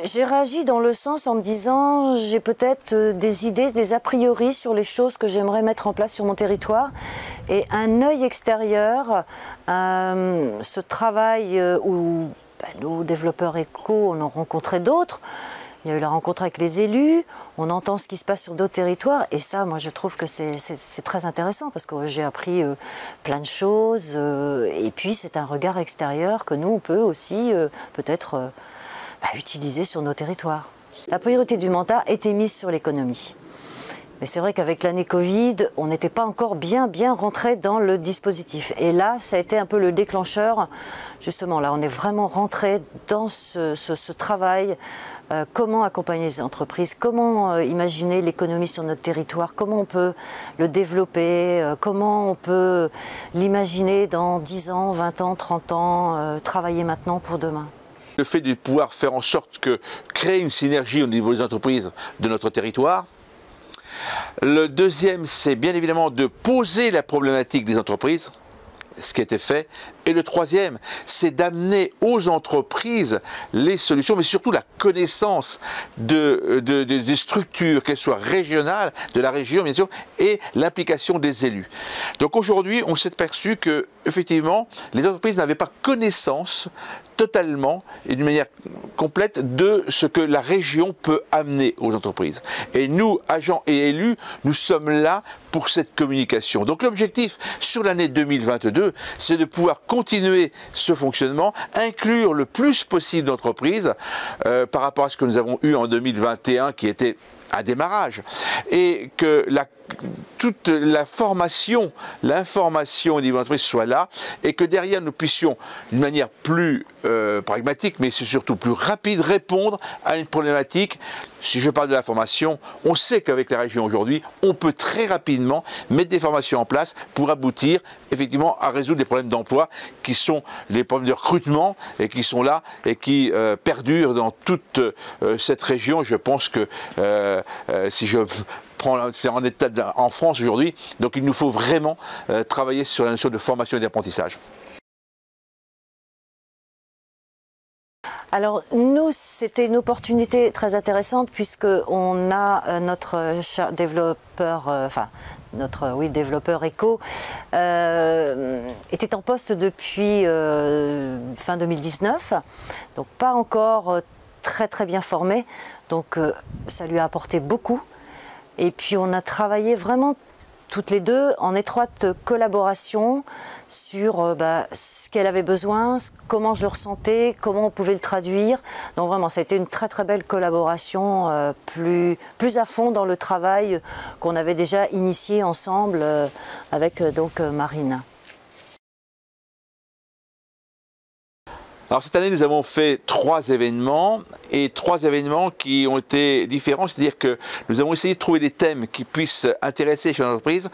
j'ai réagi dans le sens en me disant j'ai peut-être des idées, des a priori sur les choses que j'aimerais mettre en place sur mon territoire. Et un œil extérieur, ce travail où nous, développeurs éco, on en rencontrait d'autres. Il y a eu la rencontre avec les élus, on entend ce qui se passe sur d'autres territoires et ça, moi, je trouve que c'est très intéressant parce que j'ai appris plein de choses et puis c'est un regard extérieur que nous, on peut aussi peut-être utiliser sur nos territoires. La priorité du mandat était mise sur l'économie. Mais c'est vrai qu'avec l'année Covid, on n'était pas encore bien rentré dans le dispositif. Et là, ça a été un peu le déclencheur. Justement, là, on est vraiment rentré dans ce travail. Comment accompagner les entreprises, comment imaginer l'économie sur notre territoire, comment on peut le développer, comment on peut l'imaginer dans 10 ans, 20 ans, 30 ans, travailler maintenant pour demain. Le fait de pouvoir faire en sorte que créer une synergie au niveau des entreprises de notre territoire. Le deuxième, c'est bien évidemment de poser la problématique des entreprises, ce qui a été fait. Et le troisième, c'est d'amener aux entreprises les solutions, mais surtout la connaissance des structures, qu'elles soient régionales, de la région bien sûr, et l'implication des élus. Donc aujourd'hui, on s'est aperçu que, effectivement, les entreprises n'avaient pas connaissance totalement et d'une manière complète de ce que la région peut amener aux entreprises. Et nous, agents et élus, nous sommes là pour cette communication. Donc l'objectif sur l'année 2022, c'est de pouvoir continuer ce fonctionnement, inclure le plus possible d'entreprises par rapport à ce que nous avons eu en 2021 qui était un démarrage, et que toute la formation, l'information au niveau de l'entreprise soit là, et que derrière nous puissions, d'une manière plus pragmatique, mais surtout plus rapide, répondre à une problématique. Si je parle de la formation, on sait qu'avec la région aujourd'hui, on peut très rapidement mettre des formations en place pour aboutir effectivement à résoudre les problèmes d'emploi qui sont les problèmes de recrutement et qui sont là et qui perdurent dans toute cette région. Je pense que si je c'est en état en France aujourd'hui, donc il nous faut vraiment travailler sur la notion de formation et d'apprentissage. Alors nous, c'était une opportunité très intéressante puisqu'on a notre développeur, développeur éco, était en poste depuis fin 2019, donc pas encore très bien formé, donc ça lui a apporté beaucoup. Et puis on a travaillé vraiment toutes les deux en étroite collaboration sur ce qu'elle avait besoin, comment je le ressentais, comment on pouvait le traduire. Donc vraiment, ça a été une très belle collaboration, plus à fond dans le travail qu'on avait déjà initié ensemble avec Marine. Alors cette année, nous avons fait 3 événements, et 3 événements qui ont été différents, c'est-à-dire que nous avons essayé de trouver des thèmes qui puissent intéresser les entreprises.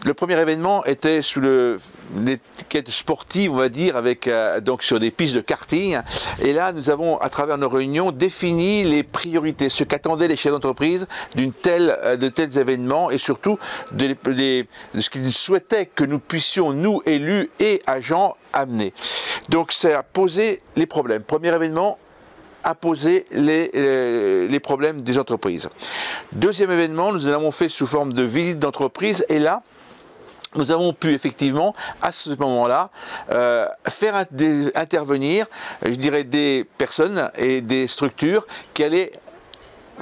Le premier événement était sous l'étiquette sportive, on va dire, avec donc sur des pistes de karting. Et là, nous avons, à travers nos réunions, défini les priorités, ce qu'attendaient les chefs d'entreprise de tels événements, et surtout de ce qu'ils souhaitaient que nous puissions, nous, élus et agents, amener. Donc, ça a posé les problèmes. Premier événement, à poser les problèmes des entreprises. Deuxième événement, nous l'avons fait sous forme de visite d'entreprise, et là, nous avons pu effectivement, à ce moment-là, faire intervenir, je dirais, des personnes et des structures qui allaient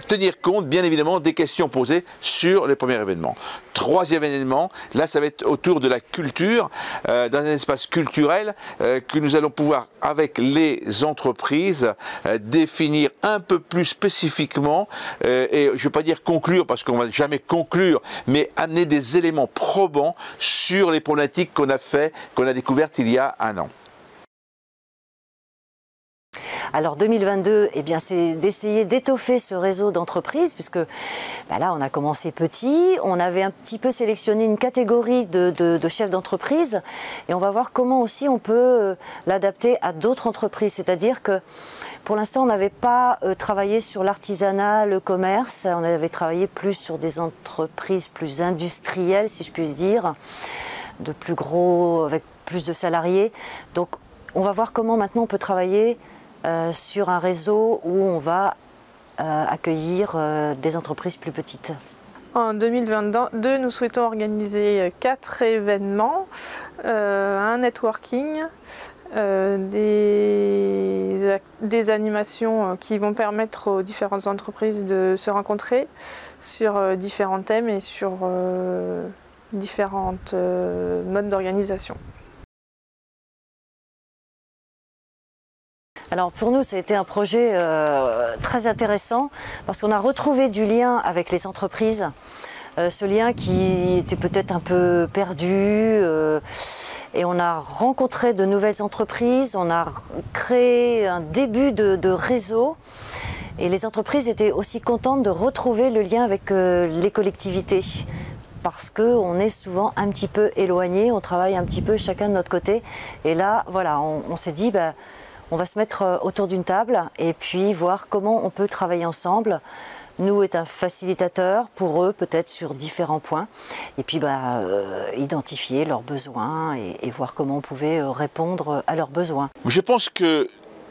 tenir compte, bien évidemment, des questions posées sur les premiers événements. Troisième événement, là, ça va être autour de la culture, dans un espace culturel que nous allons pouvoir, avec les entreprises, définir un peu plus spécifiquement, et je ne vais pas dire conclure, parce qu'on ne va jamais conclure, mais amener des éléments probants sur les problématiques qu'on a découvertes il y a 1 an. Alors 2022, eh bien, c'est d'essayer d'étoffer ce réseau d'entreprises, puisque là, on a commencé petit, on avait un petit peu sélectionné une catégorie de chefs d'entreprise, et on va voir comment aussi on peut l'adapter à d'autres entreprises. C'est-à-dire que pour l'instant, on n'avait pas travaillé sur l'artisanat, le commerce, on avait travaillé plus sur des entreprises plus industrielles, si je puis dire, de plus gros, avec plus de salariés. Donc on va voir comment maintenant on peut travailler sur un réseau où on va accueillir des entreprises plus petites. En 2022, nous souhaitons organiser 4 événements, un networking, des animations qui vont permettre aux différentes entreprises de se rencontrer sur différents thèmes et sur différents modes d'organisation. Alors pour nous, ça a été un projet très intéressant parce qu'on a retrouvé du lien avec les entreprises, ce lien qui était peut-être un peu perdu, et on a rencontré de nouvelles entreprises, on a créé un début de réseau et les entreprises étaient aussi contentes de retrouver le lien avec les collectivités. Parce qu'on est souvent un petit peu éloignés, on travaille un petit peu chacun de notre côté. Et là, voilà, on s'est dit, on va se mettre autour d'une table et puis voir comment on peut travailler ensemble. Nous est un facilitateur pour eux, peut-être sur différents points. Et puis identifier leurs besoins et voir comment on pouvait répondre à leurs besoins. Je pense que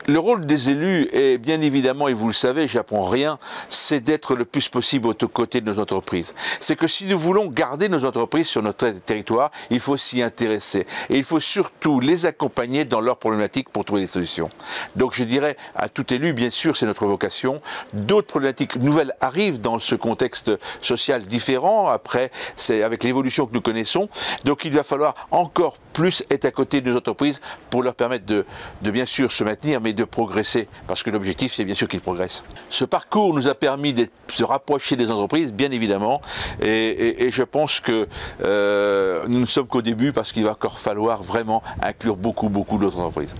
le rôle des élus est bien évidemment, et vous le savez, j'apprends rien, c'est d'être le plus possible aux côtés de nos entreprises. C'est que si nous voulons garder nos entreprises sur notre territoire, il faut s'y intéresser. Et il faut surtout les accompagner dans leurs problématiques pour trouver des solutions. Donc je dirais à tout élu, bien sûr, c'est notre vocation. D'autres problématiques nouvelles arrivent dans ce contexte social différent. Après, c'est avec l'évolution que nous connaissons. Donc il va falloir encore plus être à côté de nos entreprises pour leur permettre de bien sûr se maintenir, mais de progresser, parce que l'objectif c'est bien sûr qu'ils progressent. Ce parcours nous a permis de se rapprocher des entreprises, bien évidemment, et je pense que nous ne sommes qu'au début, parce qu'il va encore falloir vraiment inclure beaucoup d'autres entreprises.